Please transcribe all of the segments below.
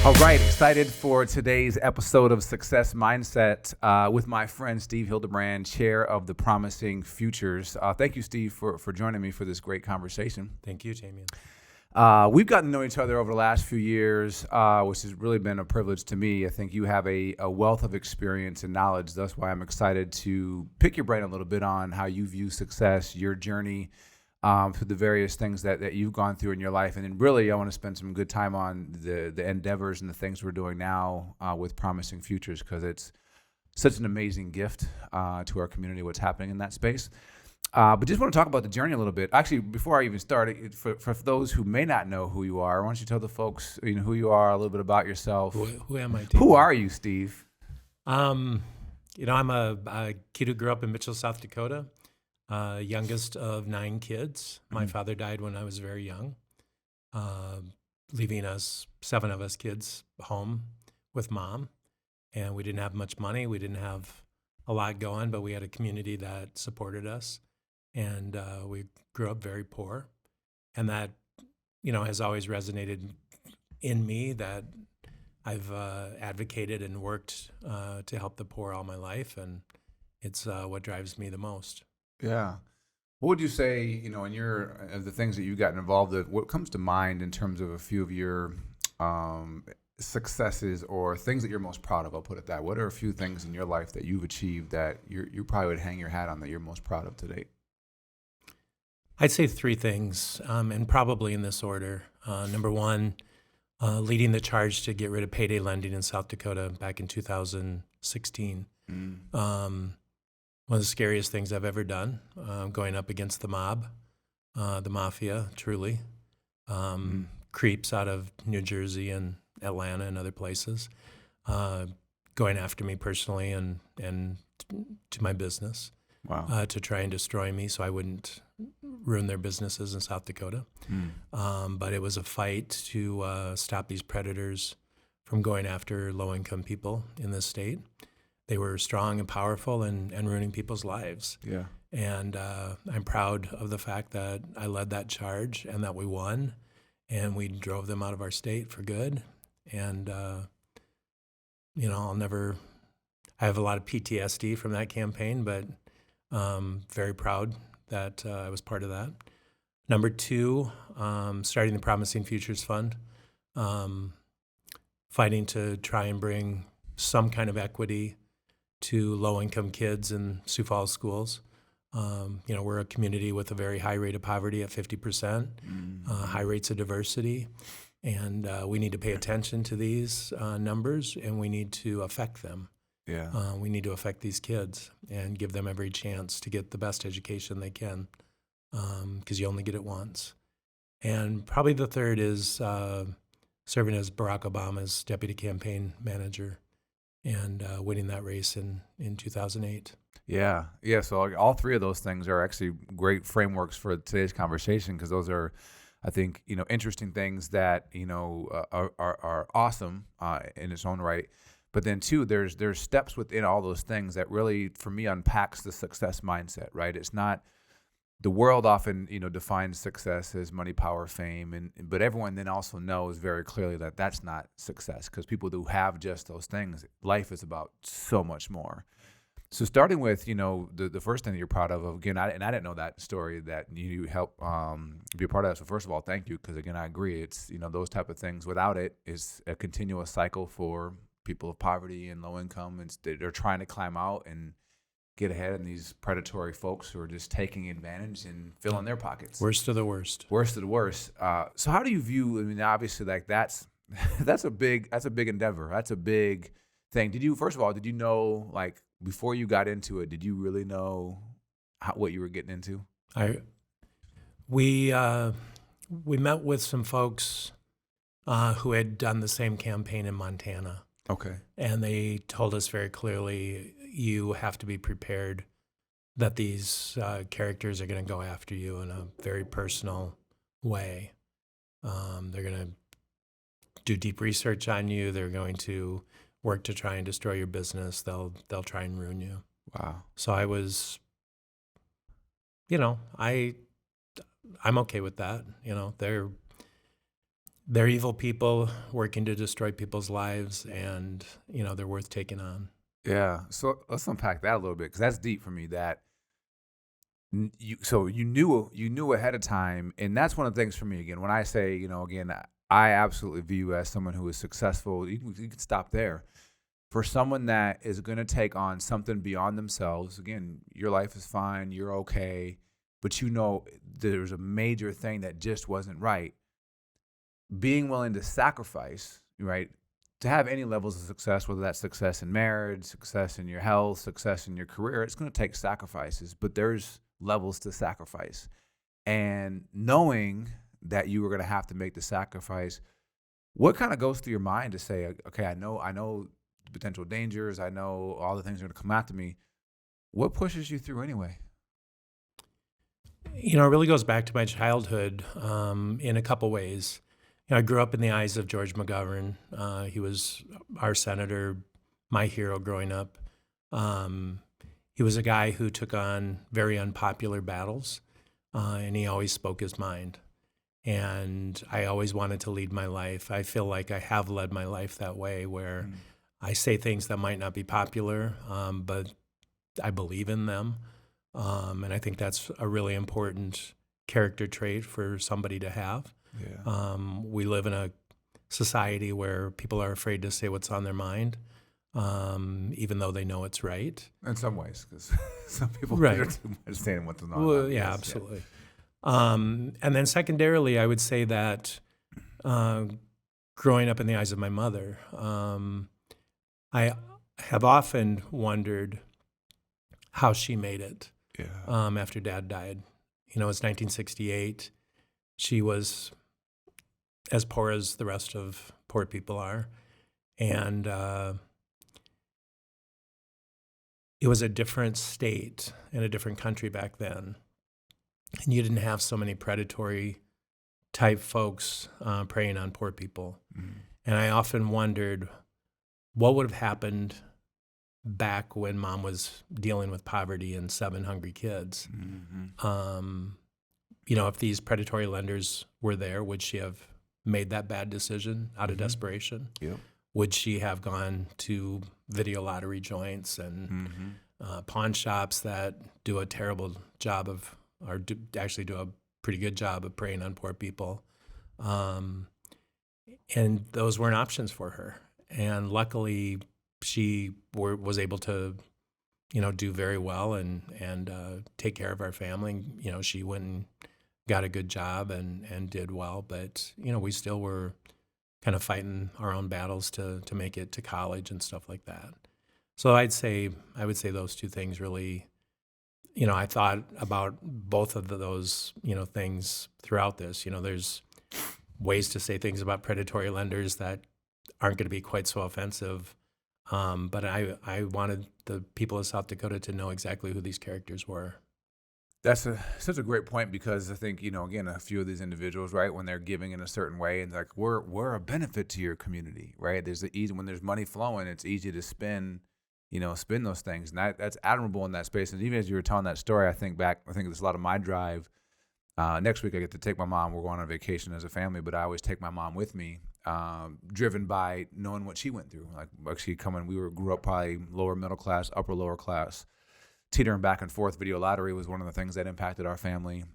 All right, excited for today's episode of Success Mindset with my friend Steve Hildebrand, chair of the Promising Futures. Thank you, Steve, for joining me for this great conversation. Thank you, Tamien. We've gotten to know each other over the last few years, which has really been a privilege to me. I think you have a wealth of experience and knowledge. That's why I'm excited to pick your brain a little bit on how you view success, your journey, through the various things that you've gone through in your life. And then really, I want to spend some good time on the endeavors and the things we're doing now with Promising Futures, because it's such an amazing gift to our community, what's happening in that space. But just want to talk about the journey a little bit. Actually, before I even start, for those who may not know who you are, why don't you tell the folks who you are, a little bit about yourself. Who am I, Tamien? Who are you, Steve? I'm a kid who grew up in Mitchell, South Dakota. Youngest of 9 kids. My father died when I was very young, leaving us 7 of us kids home with mom. And we didn't have much money. We didn't have a lot going, but we had a community that supported us. And we grew up very poor. And that, has always resonated in me, that I've advocated and worked to help the poor all my life. And it's what drives me the most. Yeah. What would you say, in your of the things that you've gotten involved with, what comes to mind in terms of a few of your successes or things that you're most proud of? I'll put it that. What are a few things in your life that you've achieved that you probably would hang your hat on that you're most proud of to date? I'd say 3 things, and probably in this order. Number 1, leading the charge to get rid of payday lending in South Dakota back in 2016. One of the scariest things I've ever done, going up against the mob, the mafia, truly. Creeps out of New Jersey and Atlanta and other places, going after me personally and to my business. Wow. To try and destroy me so I wouldn't ruin their businesses in South Dakota. But it was a fight to stop these predators from going after low-income people in this state. They were strong and powerful and ruining people's lives. Yeah. And I'm proud of the fact that I led that charge and that we won, and we drove them out of our state for good. And, I have a lot of PTSD from that campaign, but very proud that I was part of that. Number 2, starting the Promising Futures Fund, fighting to try and bring some kind of equity to low-income kids in Sioux Falls schools. We're a community with a very high rate of poverty at 50%, high rates of diversity, and we need to pay attention to these numbers, and we need to affect them. Yeah. We need to affect these kids and give them every chance to get the best education they can, because you only get it once. And probably the 3rd is serving as Barack Obama's deputy campaign manager and winning that race in 2008. Yeah. So all 3 of those things are actually great frameworks for today's conversation, because those are, I think, interesting things that are awesome in its own right. But then 2, there's steps within all those things that really, for me, unpacks the success mindset. Right? It's not. The world often, defines success as money, power, fame, but everyone then also knows very clearly that that's not success, because people who have just those things, life is about so much more. So starting with, the first thing that you're proud of, again, I didn't know that story that you helped be a part of that. So first of all, thank you, because again, I agree. It's, those type of things, without it, is a continuous cycle for people of poverty and low income. And they're trying to climb out and get ahead, and these predatory folks who are just taking advantage and filling their pockets. Worst of the worst. Worst of the worst. So how do you view? I mean, obviously, like that's a big endeavor. That's a big thing. Did you know, like, before you got into it, did you really know what you were getting into? We met with some folks who had done the same campaign in Montana. Okay. And they told us very clearly, you have to be prepared that these characters are going to go after you in a very personal way. They're going to do deep research on you. They're going to work to try and destroy your business. They'll try and ruin you. Wow. So I was, I'm okay with that. they're evil people working to destroy people's lives, and they're worth taking on. Yeah. So let's unpack that a little bit because that's deep for me. That you knew ahead of time, and that's one of the things for me. Again, when I say again, I absolutely view you as someone who is successful. You can stop there. For someone that is going to take on something beyond themselves, again, your life is fine, you're okay, but there's a major thing that just wasn't right. Being willing to sacrifice, right, to have any levels of success, whether that's success in marriage, success in your health, success in your career, it's going to take sacrifices, but there's levels to sacrifice. And knowing that you were going to have to make the sacrifice, what kind of goes through your mind to say, okay, I know the potential dangers, I know all the things are going to come after me. What pushes you through anyway? It really goes back to my childhood in a couple ways. I grew up in the eyes of George McGovern. He was our senator, my hero growing up. He was a guy who took on very unpopular battles, and he always spoke his mind. And I always wanted to lead my life. I feel like I have led my life that way, where I say things that might not be popular, but I believe in them. And I think that's a really important character trait for somebody to have. Yeah. We live in a society where people are afraid to say what's on their mind, even though they know it's right. In some ways, because some people Right. are too much saying what's on. Well, yeah, absolutely. And then secondarily, I would say that growing up in the eyes of my mother, I have often wondered how she made it after Dad died. It was 1968. She was as poor as the rest of poor people are. And it was a different state and a different country back then. And you didn't have so many predatory type folks preying on poor people. Mm-hmm. And I often wondered what would have happened back when Mom was dealing with poverty and 7 hungry kids. Mm-hmm. If these predatory lenders were there, would she have made that bad decision out of desperation? Yep. Would she have gone to video lottery joints and pawn shops that do a terrible job of, or actually do a pretty good job of preying on poor people? And those weren't options for her. And luckily, she was able to, do very well and take care of our family. She went and got a good job and did well, but we still were kind of fighting our own battles to make it to college and stuff like that. So I would say those two things really. I thought about both of those things throughout this. There's ways to say things about predatory lenders that aren't going to be quite so offensive. But I wanted the people of South Dakota to know exactly who these characters were. That's such a great point because I think, again, a few of these individuals, right, when they're giving in a certain way and like, we're a benefit to your community, right? When there's money flowing, it's easy to spin those things. And that's admirable in that space. And even as you were telling that story, I think there's a lot of my drive. Next week I get to take my mom. We're going on vacation as a family, but I always take my mom with me, driven by knowing what she went through. Like she grew up probably lower middle class, upper lower class, teetering back and forth. Video lottery was one of the things that impacted our family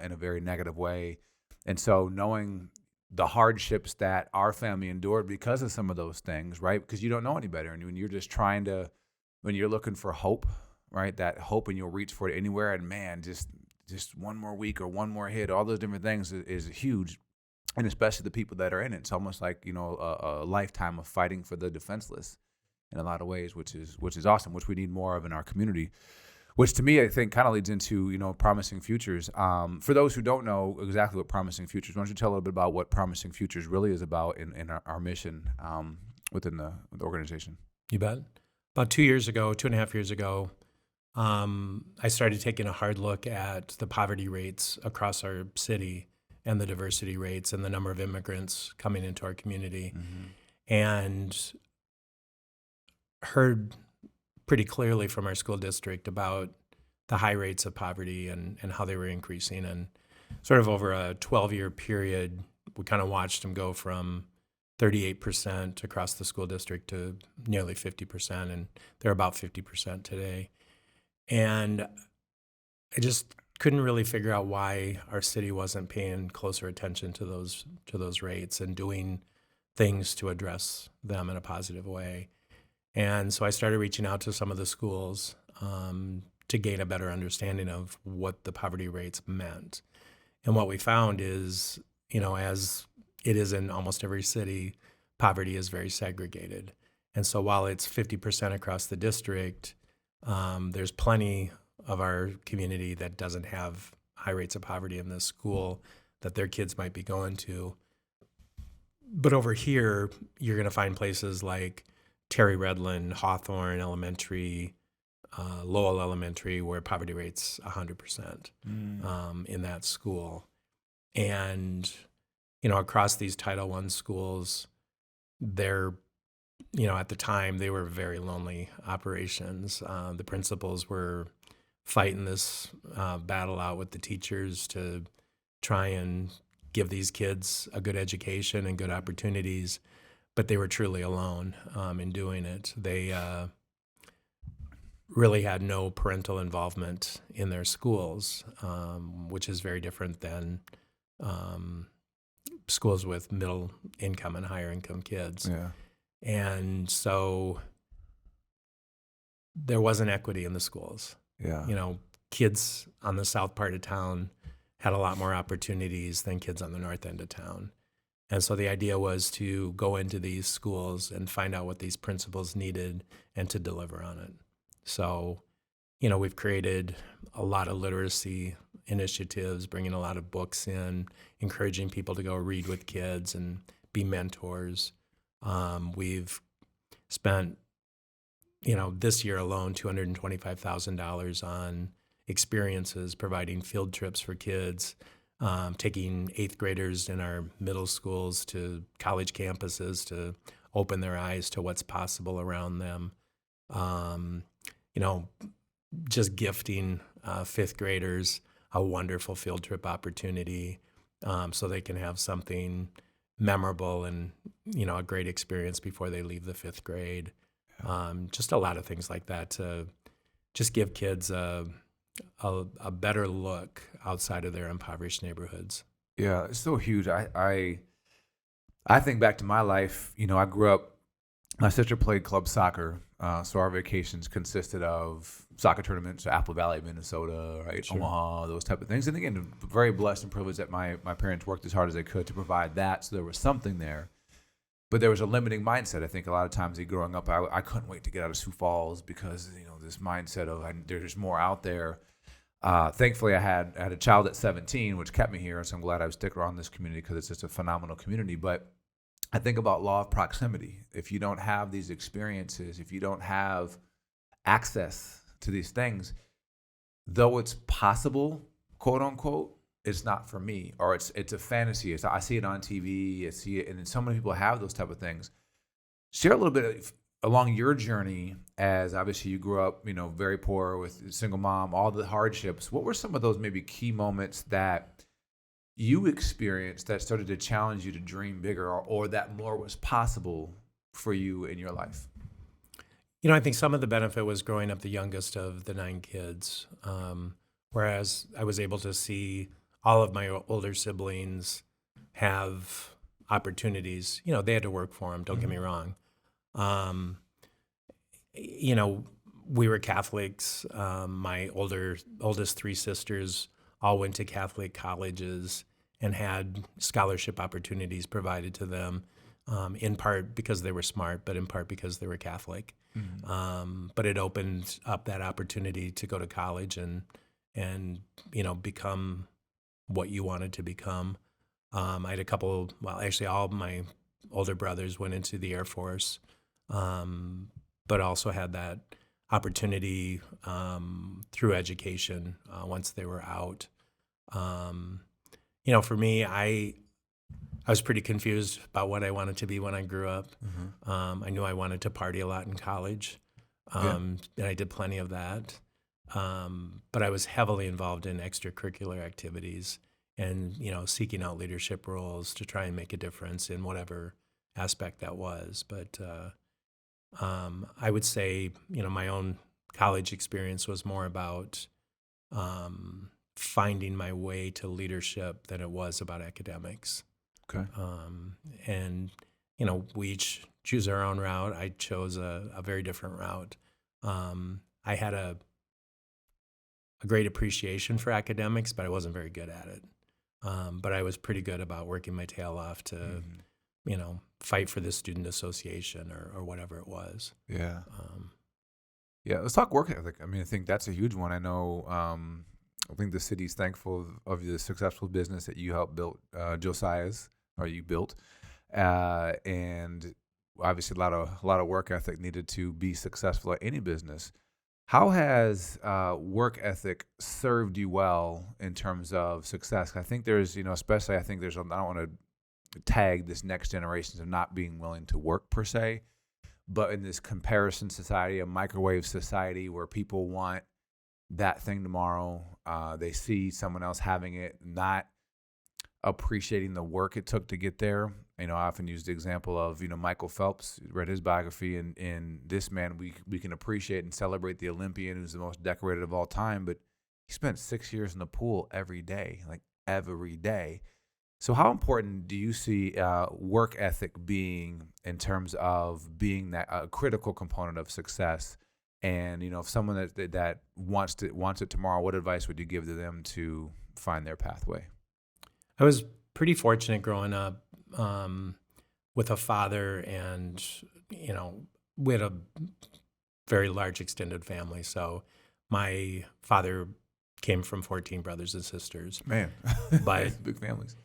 in a very negative way. And so knowing the hardships that our family endured because of some of those things, right? Because you don't know any better. And when you're just when you're looking for hope, right? That hope, and you'll reach for it anywhere. And man, just one more week or one more hit, all those different things is huge. And especially the people that are in it. It's almost like, a lifetime of fighting for the defenseless in a lot of ways, which is awesome, which we need more of in our community. Which to me, I think kind of leads into, Promising Futures. For those who don't know exactly what Promising Futures, why don't you tell a little bit about what Promising Futures really is about in our mission within the organization? You bet. About 2.5 years ago, I started taking a hard look at the poverty rates across our city and the diversity rates and the number of immigrants coming into our community, and heard pretty clearly from our school district about the high rates of poverty and how they were increasing. And sort of over a 12-year period, we kind of watched them go from 38% across the school district to nearly 50%, and they're about 50% today. And I just couldn't really figure out why our city wasn't paying closer attention to those rates and doing things to address them in a positive way. And so I started reaching out to some of the schools to gain a better understanding of what the poverty rates meant. And what we found is, as it is in almost every city, poverty is very segregated. And so while it's 50% across the district, there's plenty of our community that doesn't have high rates of poverty in the school that their kids might be going to. But over here, you're going to find places like Terry Redland, Hawthorne Elementary, Lowell Elementary, where poverty rate's 100% in that school. And, across these Title I schools, they're, at the time, they were very lonely operations. The principals were fighting this battle out with the teachers to try and give these kids a good education and good opportunities, but they were truly alone in doing it. They really had no parental involvement in their schools, which is very different than schools with middle income and higher income kids. Yeah. And so there wasn't equity in the schools. Yeah. Kids on the south part of town had a lot more opportunities than kids on the north end of town. And so the idea was to go into these schools and find out what these principals needed and to deliver on it. So, we've created a lot of literacy initiatives, bringing a lot of books in, encouraging people to go read with kids and be mentors. We've spent, this year alone, $225,000 on experiences, providing field trips for kids, taking 8th graders in our middle schools to college campuses to open their eyes to what's possible around them. Just gifting 5th graders a wonderful field trip opportunity so they can have something memorable and, a great experience before they leave the 5th grade. Just a lot of things like that to just give kids a better look outside of their impoverished neighborhoods. Yeah, it's so huge. I think back to my life. I grew up, my sister played club soccer, so our vacations consisted of soccer tournaments, Apple Valley, Minnesota, right, Sure. Omaha, those type of things. And again, very blessed and privileged that my parents worked as hard as they could to provide that, so there was something there. But there was a limiting mindset. I think a lot of times growing up, I couldn't wait to get out of Sioux Falls because this mindset of there's more out there. Thankfully, I had a child at 17, which kept me here, so I'm glad I was sticking around this community because it's just a phenomenal community. But I think about law of proximity. If you don't have these experiences, if you don't have access to these things, though it's possible, quote unquote, it's not for me, or it's a fantasy. I see it on TV, I see it, and so many people have those type of things. Share a little bit along your journey, as obviously you grew up, very poor with a single mom, all the hardships. What were some of those maybe key moments that you experienced that started to challenge you to dream bigger, or that more was possible for you in your life? I think some of the benefit was growing up the youngest of the 9 kids, whereas I was able to see all of my older siblings have opportunities. They had to work for them, don't get me wrong. We were Catholics. My oldest 3 sisters all went to Catholic colleges and had scholarship opportunities provided to them, in part because they were smart, but in part because they were Catholic. Mm-hmm. But it opened up that opportunity to go to college and become what you wanted to become. I had a couple, actually all of my older brothers went into the Air Force, but also had that opportunity through education once they were out. For me, I was pretty confused about what I wanted to be when I grew up. Mm-hmm. I knew I wanted to party a lot in college, and I did plenty of that. But I was heavily involved in extracurricular activities and seeking out leadership roles to try and make a difference in whatever aspect that was. But I would say, my own college experience was more about finding my way to leadership than it was about academics. Okay. And, we each choose our own route. I chose a very different route. I had a great appreciation for academics, but I wasn't very good at it. But I was pretty good about working my tail off to, fight for the student association or whatever it was. Yeah. Yeah. Let's talk work ethic. I mean, I think that's a huge one. I know, I think the city's thankful of the successful business that you helped build, you built. And obviously a lot of work ethic needed to be successful at any business. How has work ethic served you well in terms of success? I think there's, especially I think there's, I don't want to tag this next generation of not being willing to work per se, but in this comparison society, a microwave society where people want that thing tomorrow, they see someone else having it, not appreciating the work it took to get there. I often use the example of, Michael Phelps, read his biography, and this man, we can appreciate and celebrate the Olympian who's the most decorated of all time, but he spent 6 years in the pool every day, like every day. So how important do you see work ethic being in terms of being that a critical component of success? And, if someone that wants it tomorrow, what advice would you give to them to find their pathway? I was pretty fortunate growing up with a father, and we had a very large extended family. So my father came from 14 brothers and sisters. Man, but big families.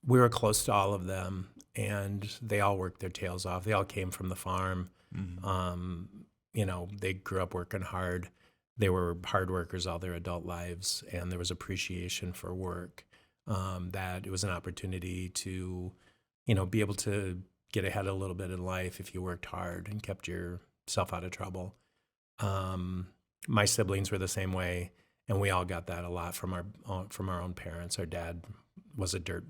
We were close to all of them, and they all worked their tails off. They all came from the farm. Mm-hmm. They grew up working hard. They were hard workers all their adult lives, and there was appreciation for work. That it was an opportunity to, be able to get ahead a little bit in life if you worked hard and kept yourself out of trouble. My siblings were the same way, and we all got that a lot from our own parents. Our dad was a dirt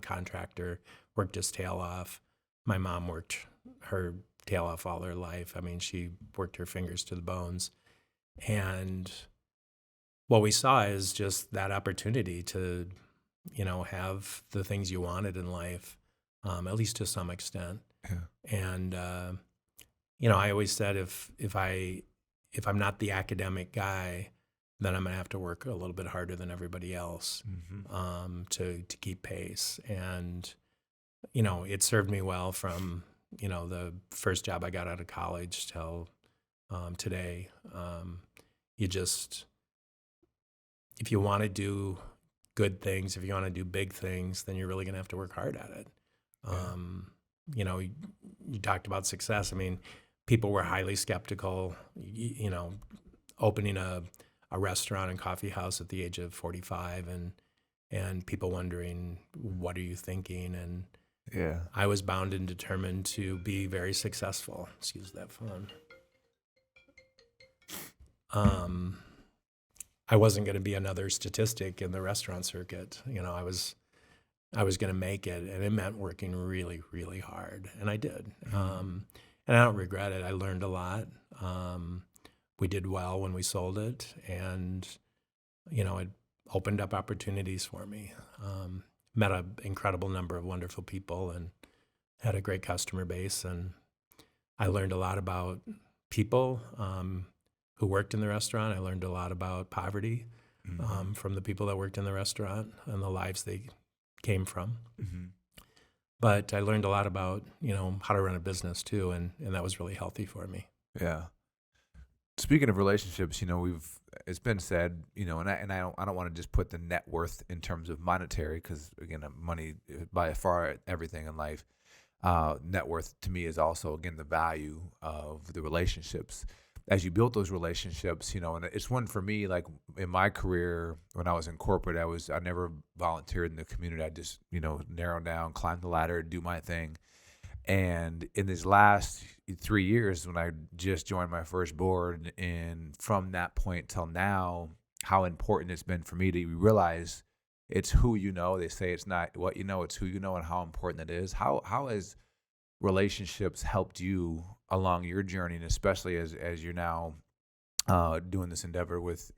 contractor, worked his tail off. My mom worked her tail off all her life. I mean, she worked her fingers to the bones. And what we saw is just that opportunity to, have the things you wanted in life, at least to some extent. Yeah. And, I always said if I'm not the academic guy, then I'm going to have to work a little bit harder than everybody else, Mm-hmm. to keep pace. And, it served me well from, the first job I got out of college till today. If you want to do good things, if you want to do big things, then you're really going to have to work hard at it. Yeah. You talked about success. I mean, people were highly skeptical, opening a restaurant and coffee house at the age of 45, and people wondering, what are you thinking? And Yeah. I was bound and determined to be very successful. Excuse that phone. I wasn't going to be another statistic in the restaurant circuit. I was going to make it, and it meant working really, really hard, and I did. And I don't regret it. I learned a lot. We did well when we sold it, and it opened up opportunities for me. Met an incredible number of wonderful people, and had a great customer base, and I learned a lot about people who worked in the restaurant. I learned a lot about poverty from the people that worked in the restaurant and the lives they came from. Mm-hmm. But I learned a lot about, how to run a business too, and that was really healthy for me. Yeah. Speaking of relationships, it's been said, and I don't want to just put the net worth in terms of monetary, because again, money by far everything in life. Net worth to me is also, again, the value of the relationships. As you build those relationships, and it's one for me, like in my career, when I was in corporate, I never volunteered in the community. I just, narrow down, climb the ladder, do my thing. And in these last 3 years, when I just joined my first board, and from that point till now, how important it's been for me to realize it's who you know. They say it's not what you know, it's who you know, and how important it is. How has relationships helped you along your journey, and especially as you're now doing this endeavor with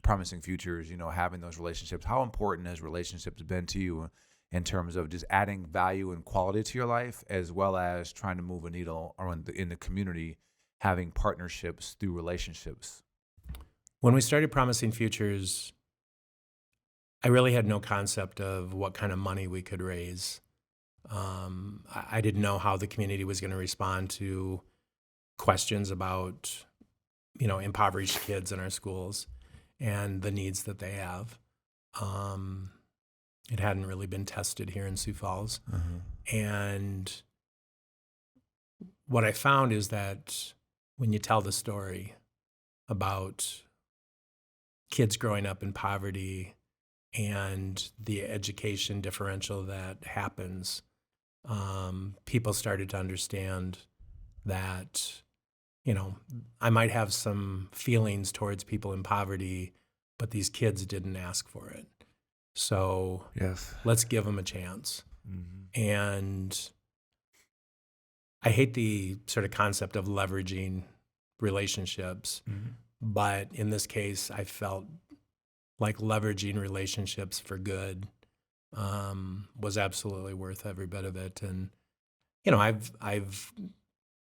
Promising Futures, having those relationships? How important has relationships been to you in terms of just adding value and quality to your life, as well as trying to move a needle around in the community, having partnerships through relationships? When we started Promising Futures, I really had no concept of what kind of money we could raise. I didn't know how the community was going to respond to questions about, impoverished kids in our schools and the needs that they have. It hadn't really been tested here in Sioux Falls. And what I found is that when you tell the story about kids growing up in poverty and the education differential that happens, people started to understand that, I might have some feelings towards people in poverty, but these kids didn't ask for it. So Yes. let's give them a chance. And I hate the sort of concept of leveraging relationships, but in this case, I felt like leveraging relationships for good was absolutely worth every bit of it. And I've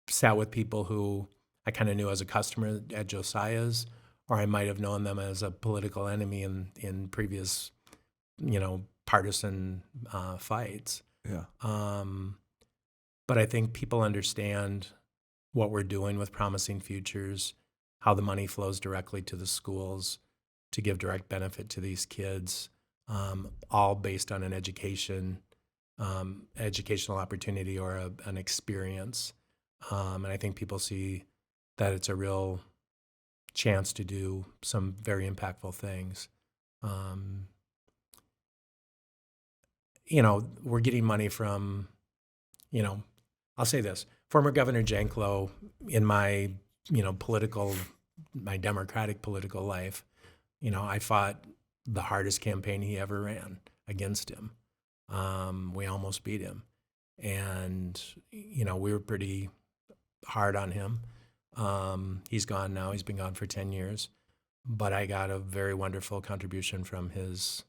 sat with people who I kind of knew as a customer at Josiah's, or I might have known them as a political enemy in previous, partisan fights. Yeah. But I think people understand what we're doing with Promising Futures, how the money flows directly to the schools to give direct benefit to these kids, all based on an educational opportunity or an experience. And I think people see that it's a real chance to do some very impactful things. We're getting money from, I'll say this, former Governor Janklow in my, my Democratic political life, I fought the hardest campaign he ever ran against him. We almost beat him. And, we were pretty hard on him. He's gone now. He's been gone for 10 years. But I got a very wonderful contribution from his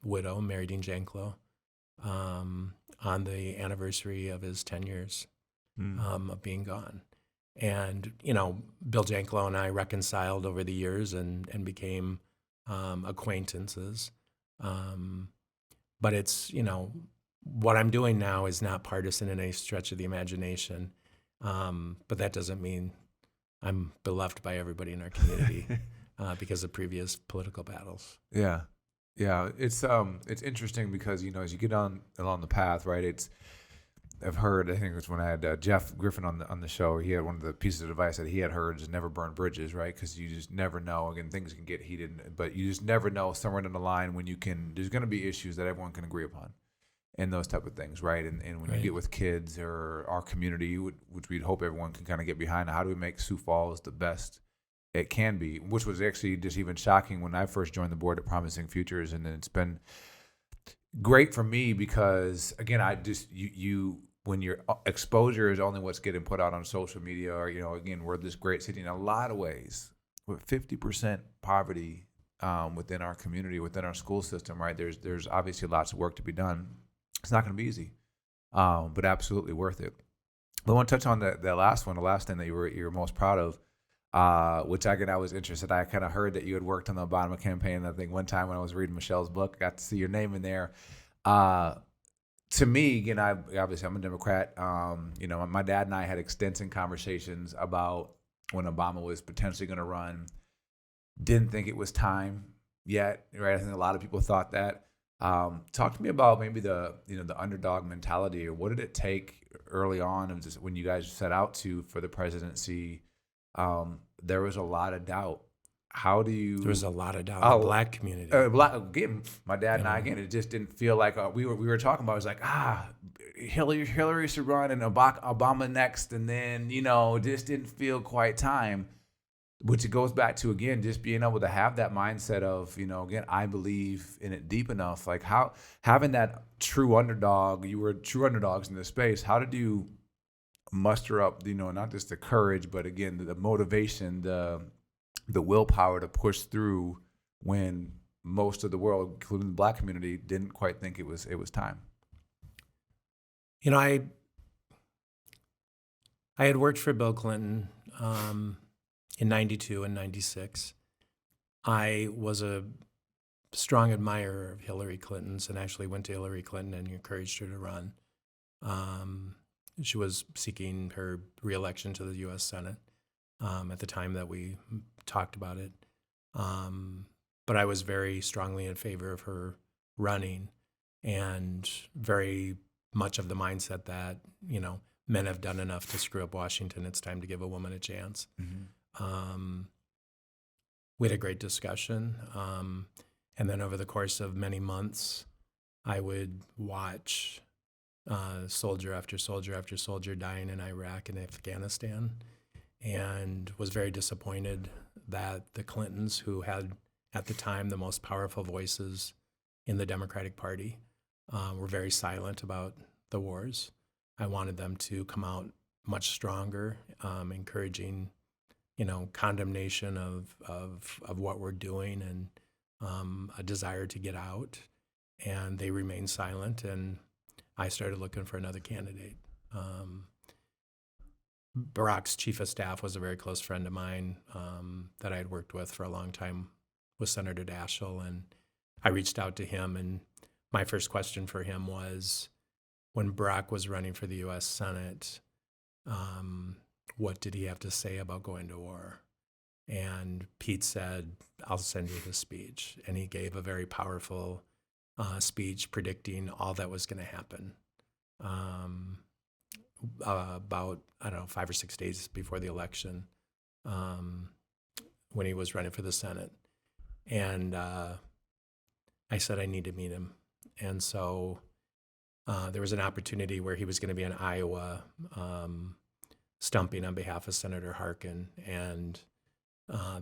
widow, Mary Dean Janklow, on the anniversary of his 10 years of being gone. And, Bill Janklow and I reconciled over the years and became acquaintances. But it's, what I'm doing now is not partisan in any stretch of the imagination. But that doesn't mean I'm beloved by everybody in our community because of previous political battles. Yeah. Yeah. It's interesting because, as you get on along the path, right, I've heard, I think it was when I had Jeff Griffin on the show, he had one of the pieces of advice that he had heard is never burn bridges, right? Because you just never know. Again, things can get heated, but you just never know somewhere down the line when there's going to be issues that everyone can agree upon and those type of things, right? And when Right. you get with kids or our community, which we'd hope everyone can kind of get behind, how do we make Sioux Falls the best it can be, which was actually just even shocking when I first joined the board at Promising Futures. And then it's been great for me because, again, I just, when your exposure is only what's getting put out on social media, or, again, we're this great city in a lot of ways with 50% poverty within our community, within our school system, right? There's obviously lots of work to be done. It's not going to be easy, but absolutely worth it. But I want to touch on the last one, the last thing that you were most proud of, which I was interested. I kind of heard that you had worked on the Obama campaign. I think one time when I was reading Michelle's book, I got to see your name in there. To me, again, obviously I'm a Democrat. My dad and I had extensive conversations about when Obama was potentially going to run. Didn't think it was time yet, right? I think a lot of people thought that. Talk to me about maybe the underdog mentality, or what did it take early on, and just when you guys set out for the presidency? There was a lot of doubt. How do you? There was a lot of doubt in the Black community. Again, my dad and I, again, it just didn't feel like we were talking about. It was like, Hillary should run and Obama next, and then it just didn't feel quite time. which it goes back to, again, just being able to have that mindset of, again, I believe in it deep enough. Like how having that true underdog, you were true underdogs in this space. How did you muster up, not just the courage, but again, the motivation, the willpower to push through when most of the world, including the Black community, didn't quite think it was time? I had worked for Bill Clinton in 92 and 96. I was a strong admirer of Hillary Clinton's and actually went to Hillary Clinton and encouraged her to run. She was seeking her reelection to the U.S. Senate at the time that we talked about it. But I was very strongly in favor of her running, and very much of the mindset that, men have done enough to screw up Washington. It's time to give a woman a chance. Mm-hmm. We had a great discussion. And then over the course of many months, I would watch soldier after soldier after soldier dying in Iraq and Afghanistan, and was very disappointed that the Clintons, who had at the time the most powerful voices in the Democratic Party, were very silent about the wars. I wanted them to come out much stronger, encouraging, condemnation of what we're doing, and a desire to get out. And they remained silent, and I started looking for another candidate. Barack's chief of staff was a very close friend of mine that I had worked with for a long time, with Senator Daschle, and I reached out to him, and my first question for him was, when Barack was running for the U.S. Senate, what did he have to say about going to war? And Pete said, I'll send you his speech. And he gave a very powerful speech predicting all that was going to happen. About, 5 or 6 days before the election, when he was running for the Senate. And I said, I need to meet him. And so there was an opportunity where he was going to be in Iowa stumping on behalf of Senator Harkin. And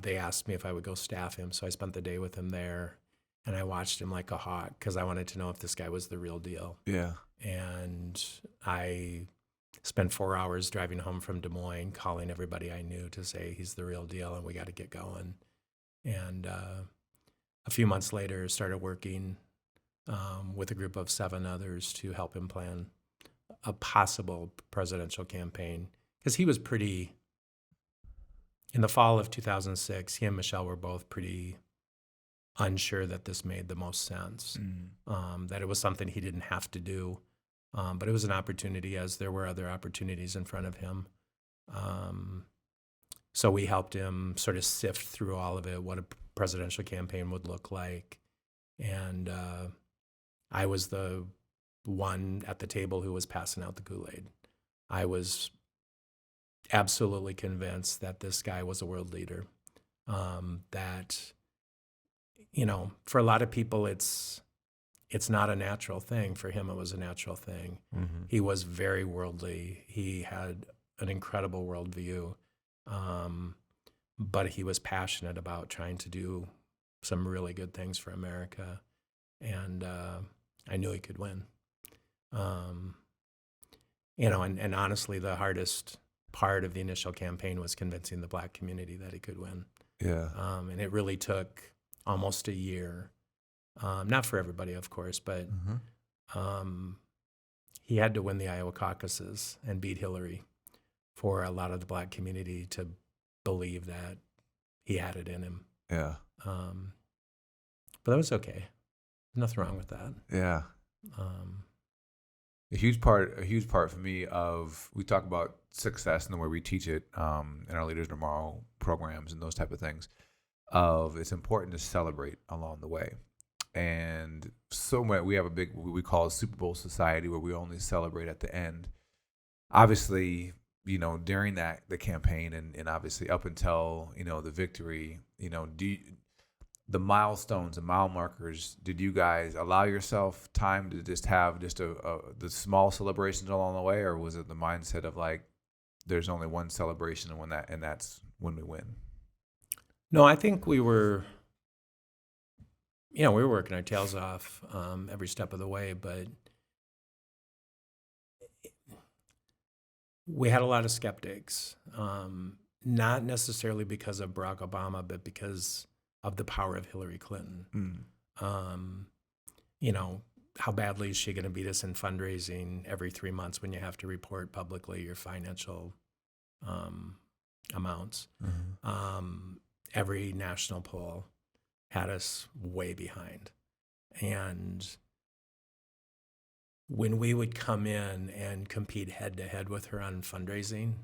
they asked me if I would go staff him. So I spent the day with him there. And I watched him like a hawk because I wanted to know if this guy was the real deal. Yeah. And I spent 4 hours driving home from Des Moines, calling everybody I knew to say he's the real deal and we got to get going. And a few months later, started working with a group of 7 others to help him plan a possible presidential campaign. Because he was pretty, in the fall of 2006, he and Michelle were both pretty unsure that this made the most sense, that it was something he didn't have to do. But it was an opportunity, as there were other opportunities in front of him. So we helped him sort of sift through all of it, what a presidential campaign would look like. And I was the one at the table who was passing out the Kool-Aid. I was absolutely convinced that this guy was a world leader, that, for a lot of people, it's not a natural thing. For him, it was a natural thing. Mm-hmm. He was very worldly. He had an incredible worldview, but he was passionate about trying to do some really good things for America, and I knew he could win. And honestly, the hardest part of the initial campaign was convincing the Black community that he could win. Yeah. And it really took almost a year. Not for everybody, of course, but he had to win the Iowa caucuses and beat Hillary for a lot of the Black community to believe that he had it in him. Yeah. But that was okay. Nothing wrong with that. Yeah. A huge part for me of, we talk about success and the way we teach it in our Leaders Tomorrow programs and those type of things, of it's important to celebrate along the way. And so much, we have a big, what we call a Super Bowl society, where we only celebrate at the end. Obviously, during the campaign and obviously up until, the victory, the milestones and mile markers, did you guys allow yourself time to just have the small celebrations along the way, or was it the mindset of like, there's only one celebration and that's when we win? No, I think we were working our tails off every step of the way, but we had a lot of skeptics, not necessarily because of Barack Obama, but because of the power of Hillary Clinton. Um, you know, how badly is she going to beat us in fundraising every 3 months when you have to report publicly your financial amounts? Every national poll had us way behind. And when we would come in and compete head to head with her on fundraising,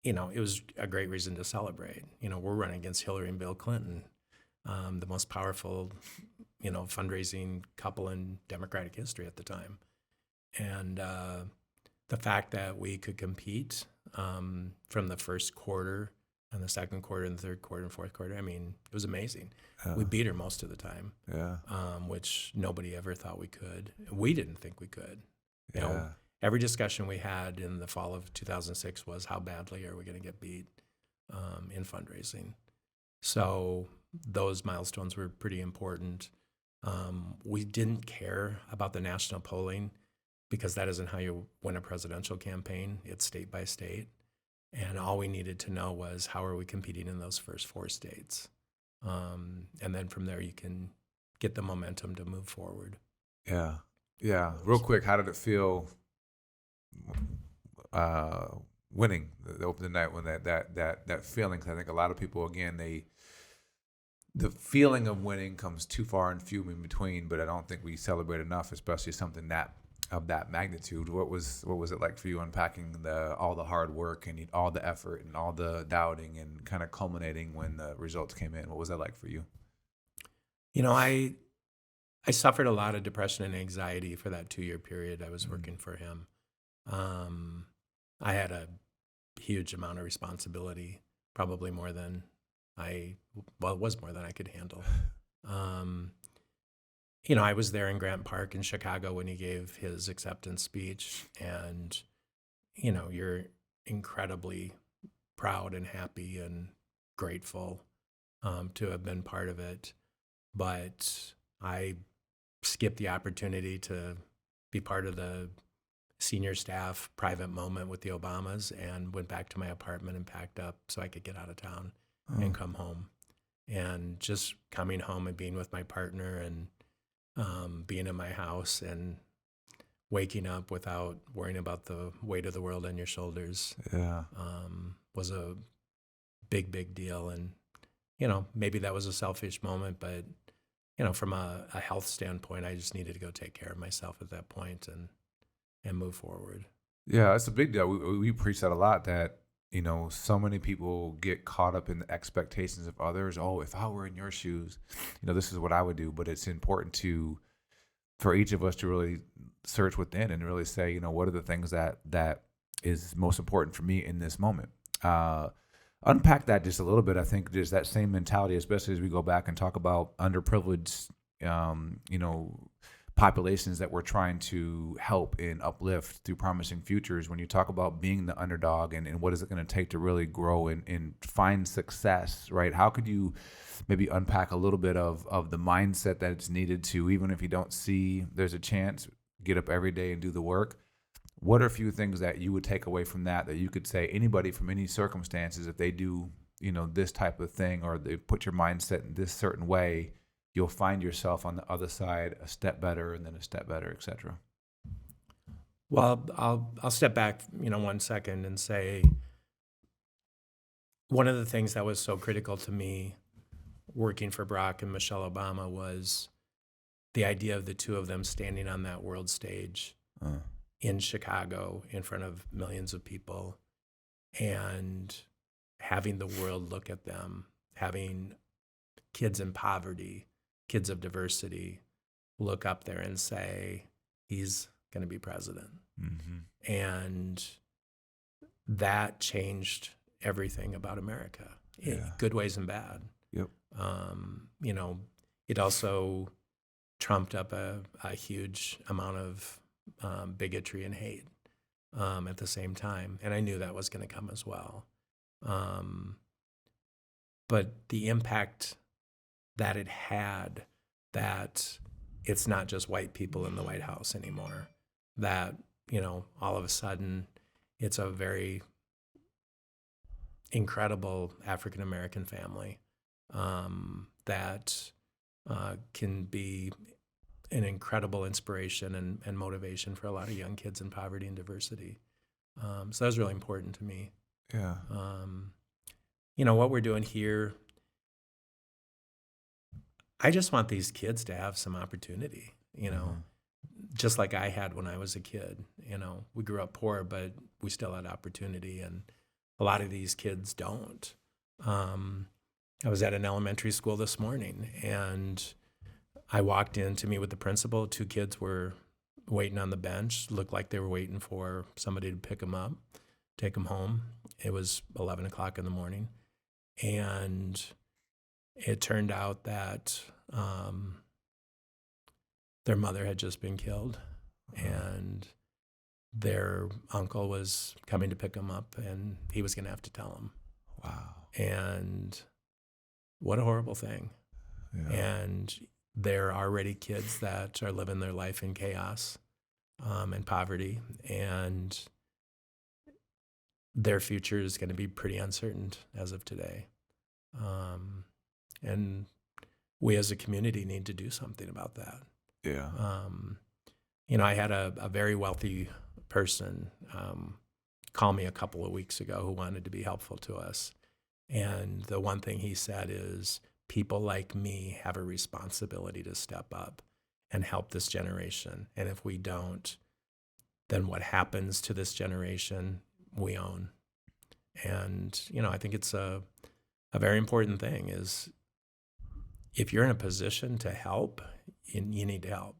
it was a great reason to celebrate. We're running against Hillary and Bill Clinton, the most powerful, fundraising couple in Democratic history at the time. And the fact that we could compete from the first quarter and the second quarter and the third quarter and fourth quarter, it was amazing. We beat her most of the time, which nobody ever thought we could. We didn't think we could. Every discussion we had in the fall of 2006 was how badly are we going to get beat in fundraising. So those milestones were pretty important. We didn't care about the national polling because that isn't how you win a presidential campaign. It's state by state. And all we needed to know was how are we competing in those first 4 states. And then from there, you can get the momentum to move forward. Yeah. Real quick, how did it feel winning the opening night when that feeling? 'Cause I think a lot of people, again, the feeling of winning comes too far and few in between, but I don't think we celebrate enough, especially something of that magnitude. What was it like for you unpacking all the hard work and all the effort and all the doubting and kind of culminating when the results came in? What was that like for you? I suffered a lot of depression and anxiety for that 2-year period I was working for him. I had a huge amount of responsibility, probably more than it was more than I could handle. I was there in Grant Park in Chicago when he gave his acceptance speech, and, you're incredibly proud and happy and grateful to have been part of it. But I skipped the opportunity to be part of the senior staff private moment with the Obamas and went back to my apartment and packed up so I could get out of town and come home. And just coming home and being with my partner and being in my house and waking up without worrying about the weight of the world on your shoulders was a big deal. And, maybe that was a selfish moment, but, from a health standpoint, I just needed to go take care of myself at that point and move forward. Yeah, it's a big deal. We preach that a lot, that, so many people get caught up in the expectations of others. Oh, if I were in your shoes, this is what I would do. But it's important for each of us to really search within and really say, what are the things that is most important for me in this moment? Unpack that just a little bit. I think there's that same mentality, especially as we go back and talk about underprivileged, populations that we're trying to help and uplift through promising futures. When you talk about being the underdog and what is it going to take to really grow and find success, right? How could you maybe unpack a little bit of the mindset that it's needed to, even if you don't see there's a chance, get up every day and do the work? What are a few things that you would take away from that you could say anybody from any circumstances, if they do, this type of thing, or they put your mindset in this certain way, you'll find yourself on the other side a step better and then a step better, et cetera? Well, I'll step back, 1 second and say one of the things that was so critical to me working for Barack and Michelle Obama was the idea of the two of them standing on that world stage in Chicago in front of millions of people and having the world look at them, having kids in poverty, kids of diversity look up there and say, he's going to be president. Mm-hmm. And that changed everything about America in good ways and bad. Yep. It also trumped up a huge amount of bigotry and hate at the same time. And I knew that was going to come as well. but the impact that it had, that it's not just white people in the White House anymore, that, all of a sudden it's a very incredible African-American family that can be an incredible inspiration and motivation for a lot of young kids in poverty and diversity. So that was really important to me. Yeah. What we're doing here, I just want these kids to have some opportunity, just like I had when I was a kid. We grew up poor, but we still had opportunity, and a lot of these kids don't. I was at an elementary school this morning, and I walked in to meet with the principal. 2 kids were waiting on the bench, looked like they were waiting for somebody to pick them up, take them home. It was 11 o'clock in the morning, and it turned out that their mother had just been killed, and their uncle was coming to pick them up, and he was going to have to tell them. Wow. And what a horrible thing. Yeah. And there are already kids that are living their life in chaos and poverty, and their future is going to be pretty uncertain as of today. And we as a community need to do something about that. Yeah. I had a very wealthy person call me a couple of weeks ago who wanted to be helpful to us. And the one thing he said is, people like me have a responsibility to step up and help this generation. And if we don't, then what happens to this generation, we own. And, I think it's a very important thing is, if you're in a position to help, you need to help,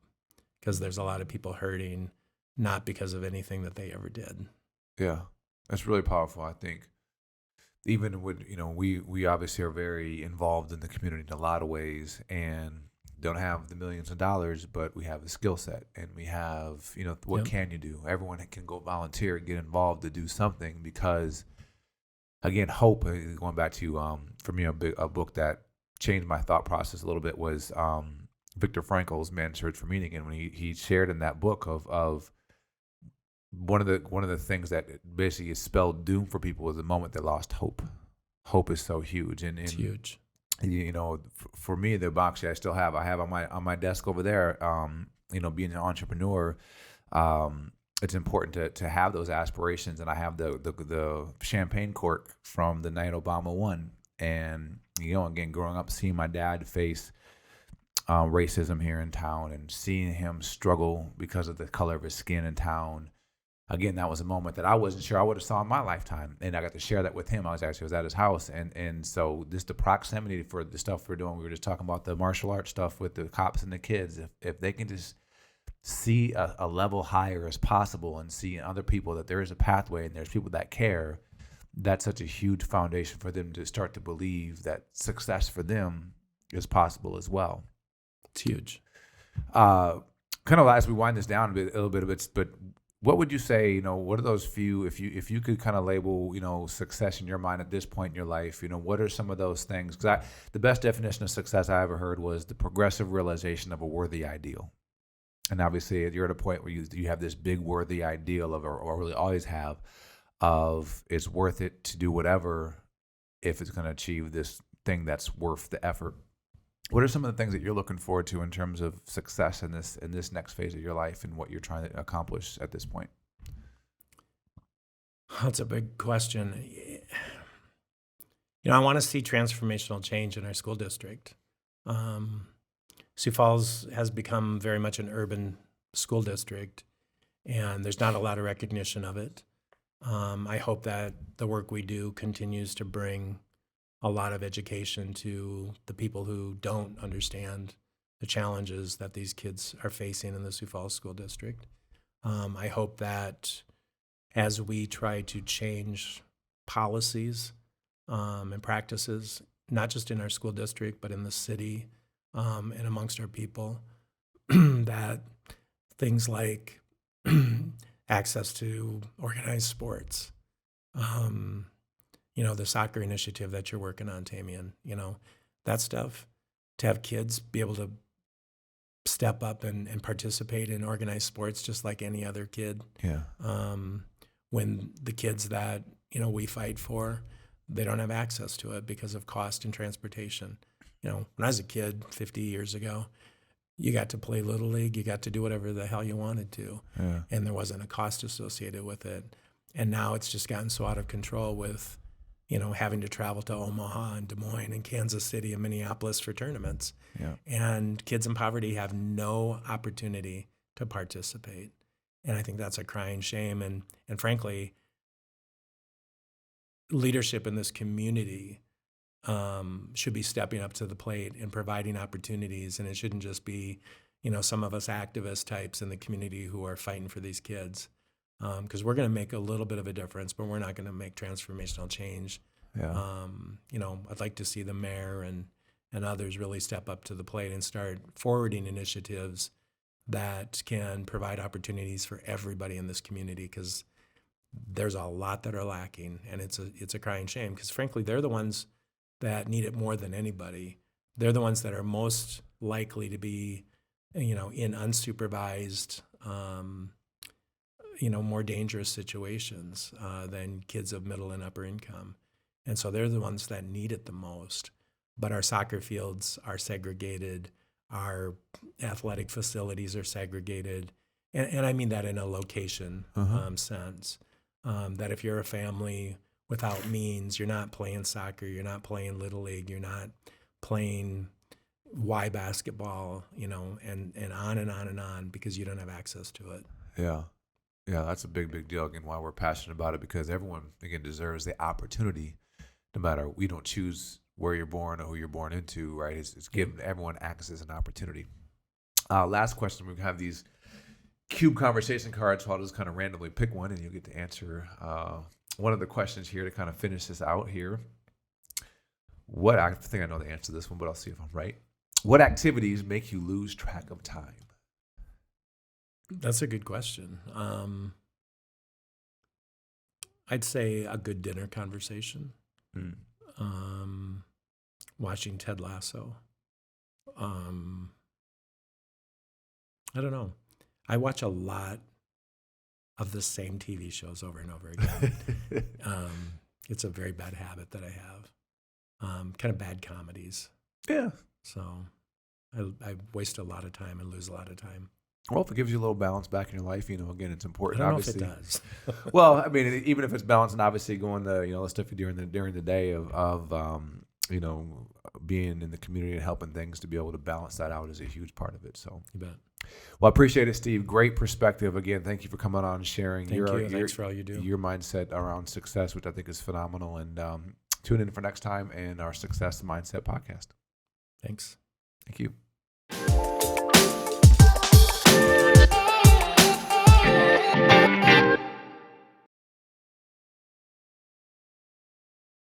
because there's a lot of people hurting, not because of anything that they ever did. Yeah. That's really powerful. I think even with, we obviously are very involved in the community in a lot of ways, and don't have the millions of dollars, but we have a skill set, and we have, what Yep. can you do? Everyone can go volunteer and get involved to do something, because again, hope, going back to, for me, a book that changed my thought process a little bit was Viktor Frankl's Man's Search for Meaning. And when he shared in that book of one of the things that basically spelled doom for people was the moment they lost hope. Hope is so huge, and It's huge. For me, the box I still have, on my desk over there. Being an entrepreneur, it's important to have those aspirations, and I have the champagne cork from the night Obama won, and again, growing up, seeing my dad face racism here in town, and seeing him struggle because of the color of his skin in town. Again, that was a moment that I wasn't sure I would have saw in my lifetime, and I got to share that with him. I was at his house, and so just the proximity for the stuff we're doing. We were just talking about the martial arts stuff with the cops and the kids. If they can just see a level higher as possible, and see in other people that there is a pathway and there's people that care, that's such a huge foundation for them to start to believe that success for them is possible as well. It's huge. Kind of as we wind this down a little bit, but what would you say, what are those few, if you could kind of label, success in your mind at this point in your life, what are some of those things? Because the best definition of success I ever heard was the progressive realization of a worthy ideal. And obviously you're at a point where you have this big worthy ideal of, or really always have, of it's worth it to do whatever if it's going to achieve this thing that's worth the effort. What are some of the things that you're looking forward to in terms of success in this next phase of your life, and what you're trying to accomplish at this point? That's a big question. I want to see transformational change in our school district. Sioux Falls has become very much an urban school district, and there's not a lot of recognition of it. I hope that the work we do continues to bring a lot of education to the people who don't understand the challenges that these kids are facing in the Sioux Falls School District. I hope that as we try to change policies and practices, not just in our school district, but in the city and amongst our people, that things like access to organized sports, the soccer initiative that you're working on, Tamien, that stuff, to have kids be able to step up and participate in organized sports just like any other kid. Yeah. When the kids that, we fight for, they don't have access to it because of cost and transportation. When I was a kid 50 years ago, you got to play Little League, you got to do whatever the hell you wanted to. Yeah. And there wasn't a cost associated with it. And now it's just gotten so out of control with, having to travel to Omaha and Des Moines and Kansas City and Minneapolis for tournaments. Yeah. And kids in poverty have no opportunity to participate. And I think that's a crying shame. And frankly, leadership in this community should be stepping up to the plate and providing opportunities. And it shouldn't just be, some of us activist types in the community who are fighting for these kids. Because we're going to make a little bit of a difference, but we're not going to make transformational change. Yeah. I'd like to see the mayor and others really step up to the plate and start forwarding initiatives that can provide opportunities for everybody in this community, because there's a lot that are lacking, and it's a crying shame, because frankly, they're the ones that need it more than anybody. They're the ones that are most likely to be, in unsupervised, more dangerous situations than kids of middle and upper income. And so they're the ones that need it the most. But our soccer fields are segregated. Our athletic facilities are segregated. And I mean that in a location sense. That if you're a family without means, you're not playing soccer, you're not playing Little League, you're not playing Y basketball, and on and on and on, because you don't have access to it. Yeah. Yeah, that's a big deal. Again, why we're passionate about it, because everyone, again, deserves the opportunity, no matter, we don't choose where you're born or who you're born into, right? It's giving everyone access and opportunity. Last question, we have these cube conversation cards, so I'll just kind of randomly pick one and you'll get to answer one of the questions here to kind of finish this out here. I think I know the answer to this one, but I'll see if I'm right. What activities make you lose track of time? That's a good question. I'd say a good dinner conversation. Watching Ted Lasso. I don't know. I watch a lot of the same TV shows over and over again. It's a very bad habit that I have. Kind of bad comedies. Yeah. So I waste a lot of time and lose a lot of time. Well, if it gives you a little balance back in your life, again, it's important. I don't obviously. know if it does. Well, I mean, even if it's balanced, and obviously going to, the stuff you do during the day of being in the community and helping things, to be able to balance that out is a huge part of it. So You bet. Well, I appreciate it, Steve. Great perspective. Again, thank you for coming on and sharing Thanks for all you do. Your mindset around success, which I think is phenomenal. And tune in for next time in our Success Mindset podcast. Thanks. Thank you.